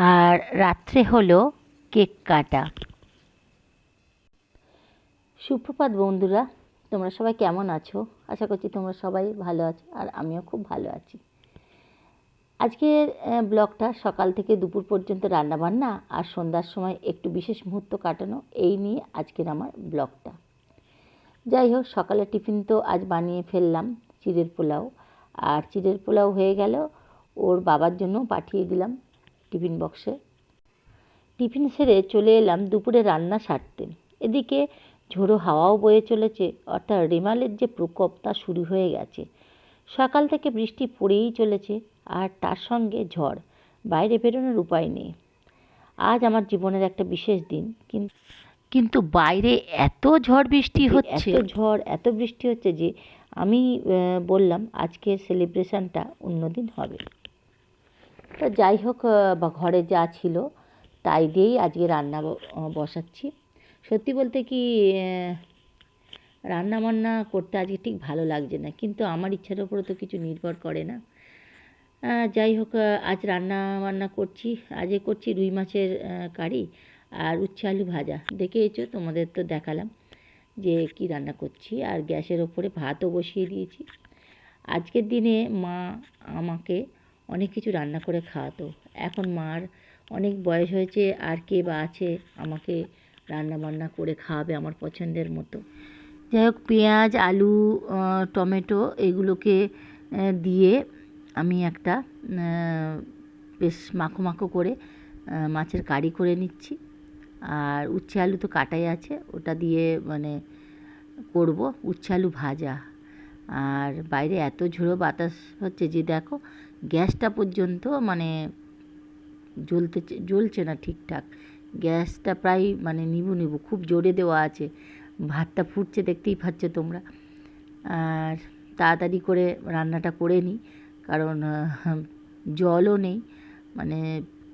আর রাত্রে হলো কেক কাটা। সুপ্রভাত বন্ধুরা, তোমরা সবাই কেমন আছো? আশা করছি তোমরা সবাই ভালো আছো, আর আমিও খুব ভালো আছি। আজকের ব্লগটা সকাল থেকে দুপুর পর্যন্ত রান্নাবান্না আর সন্ধ্যার সময় একটু বিশেষ মুহূর্ত কাটানো, এই নিয়ে আজকের আমার ব্লগটা। যাই হোক, সকালে টিফিন তো আজ বানিয়ে ফেললাম চিড়ের পোলাও, আর চিড়ের পোলাও হয়ে গেল, ওর বাবার জন্য পাঠিয়ে দিলাম টিফিন বক্সে। টিফিন সেরে চলে এলাম দুপুরে রান্না সারতে। এদিকে ঝোড়ো হাওয়াও বয়ে চলেছে, অর্থাৎ রেমালের যে প্রকোপ তা শুরু হয়ে গেছে। সকাল থেকে বৃষ্টি পড়েই চলেছে, আর তার সঙ্গে ঝড়। বাইরে বেরোনোর উপায় নেই। আজ আমার জীবনের একটা বিশেষ দিন, কিন্তু বাইরে এত ঝড় বৃষ্টি হচ্ছে, এত বৃষ্টি হচ্ছে যে আমি বললাম আজকের সেলিব্রেশনটা অন্যদিন হবে। তো যাই হোক, বা ঘরে যা ছিল তাই দিয়েই আজকে রান্না বসাচ্ছি। সত্যি বলতে কি, রান্না বান্না করতে আজকে ঠিক ভালো লাগছে না, কিন্তু আমার ইচ্ছার ওপরে তো কিছু নির্ভর করে না। যাই হোক, আজ রান্না বান্না করছি। আজকে করছি রুই মাছের কারি আর উচ্ছে আলু ভাজা। দেখেছো, তোমাদের তো দেখালাম যে কি রান্না করছি। আর গ্যাসের ওপরে ভাতও বসিয়ে দিয়েছি। আজকের দিনে মা আমাকে অনেক কিছু রান্না করে খাওয়াতো। এখন মার অনেক বয়স হয়েছে, আর কে বা আছে আমাকে রান্না বান্না করে খাওয়াবে আমার পছন্দের মতো। যাই হোক, পেঁয়াজ, আলু, টমেটো এগুলোকে দিয়ে আমি একটা বেশ মাখো মাখো করে মাছের কারি করে নিচ্ছি। আর উচ্ছে আলু তো কাটাই আছে, ওটা দিয়ে করব উচ্ছে আলু ভাজা। আর বাইরে এত ঝোড়ো বাতাস হচ্ছে যে দেখো, গ্যাসটা পর্যন্ত জ্বলছে না ঠিকঠাক। গ্যাসটা প্রায় নিবু খুব জোরে দেওয়া আছে। ভাতটা ফুটছে, দেখতেই পাচ্ছ তোমরা। আর তাড়াতাড়ি করে রান্নাটা করে নিই, কারণ জলও নেই।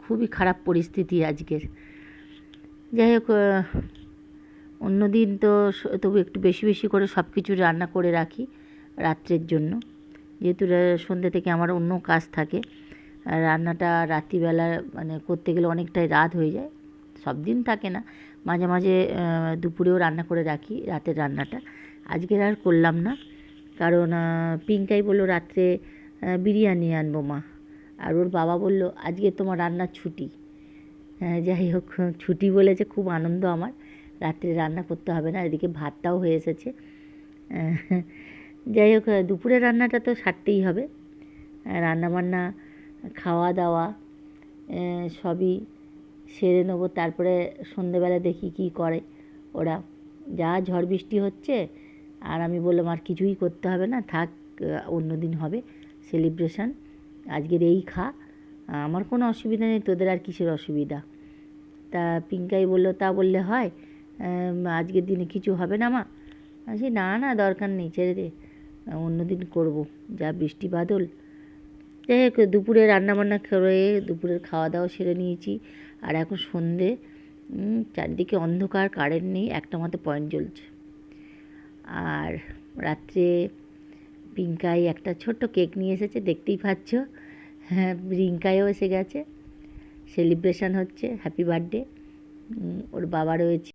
খুবই খারাপ পরিস্থিতি আজকের। যাই হোক, অন্যদিন তো তবু একটু বেশি বেশি করে সব কিছু রান্না করে রাখি রাত্রের জন্য, যেহেতু সন্ধ্যে থেকে আমার অন্য কাজ থাকে। আর রান্নাটা রাত্রিবেলা করতে গেলে অনেকটাই রাত হয়ে যায়। সব দিন থাকে না, মাঝে মাঝে দুপুরেও রান্না করে রাখি রাতের রান্নাটা। আজকের আর করলাম না, কারণ পিঙ্কাই বলল রাত্রে বিরিয়ানি আনবো মা, আর ওর বাবা বলল আজকে তোমার রান্নার ছুটি। যাই হোক, ছুটি বলেছে, খুব আনন্দ আমার। রাত্রে রান্না করতে হবে না, এদিকে ভাতটাও হয়ে এসেছে। যাই হোক, দুপুরের রান্নাটা তো সারতেই হবে। রান্নাবান্না, খাওয়া দাওয়া সবই সেরে নেবো। তারপরে সন্ধেবেলা দেখি কি করে ওরা। যা ঝড় বৃষ্টি হচ্ছে, আর আমি বললাম আর কিছুই করতে হবে না, থাক, অন্য দিন হবে সেলিব্রেশন, আজকের এই খা, আমার কোনো অসুবিধা নেই, তোদের আর কিসের অসুবিধা। তা পিঙ্কাই বলল তা বললে হয়, আজকের দিনে কিছু হবে না মা? বলছি না না, দরকার নেই, ছেড়ে দে, অন্য দিন করবো, যা বৃষ্টি বাদল। যাই হোক, দুপুরে রান্নাবান্না করে দুপুরের খাওয়া দাওয়া সেরে নিয়েছি। আর এখন সন্ধে, চারদিকে অন্ধকার, কারেন্ট নেই, একটা মতো পয়েন্ট জ্বলছে। আর রাত্রে পিঙ্কাই একটা ছোট্ট কেক নিয়ে এসেছে, দেখতেই পাচ্ছ। হ্যাঁ, রিঙ্কাইও এসে গেছে, সেলিব্রেশন হচ্ছে, হ্যাপি বার্থডে। ওর বাবা রয়েছে।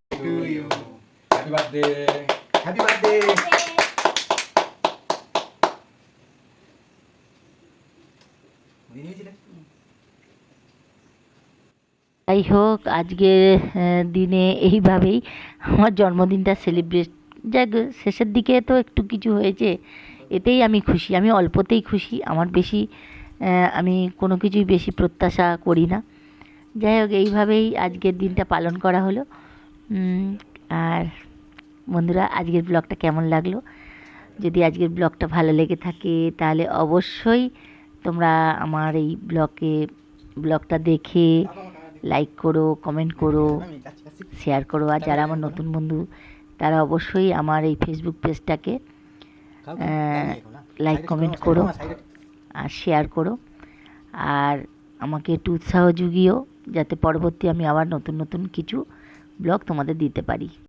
যাই হোক, আজকের দিনে এইভাবেই আমার জন্মদিনটা সেলিব্রেট। যাক, শেষের দিকে তো একটু কিছু হয়েছে, এতেই আমি খুশি। আমি অল্পতেই খুশি, আমার বেশি আমি কোনো কিছুই বেশি প্রত্যাশা করি না। যাই হোক, এইভাবেই আজকের দিনটা পালন করা হলো। আর বন্ধুরা, আজকের ব্লগটা কেমন লাগলো? যদি আজকের ব্লগটা ভালো লেগে থাকে, তাহলে অবশ্যই তোমরা আমার এই ব্লগটা দেখে লাইক করো, কমেন্ট করো, শেয়ার করো। আর যারা আমার নতুন বন্ধু, তারা অবশ্যই আমার এই ফেসবুক পেজটাকে লাইক কমেন্ট করো আর শেয়ার করো। আর আমাকে একটু উৎসাহ জুগিও, যাতে পরবর্তী আমি আবার নতুন নতুন কিছু ব্লগ তোমাদের দিতে পারি।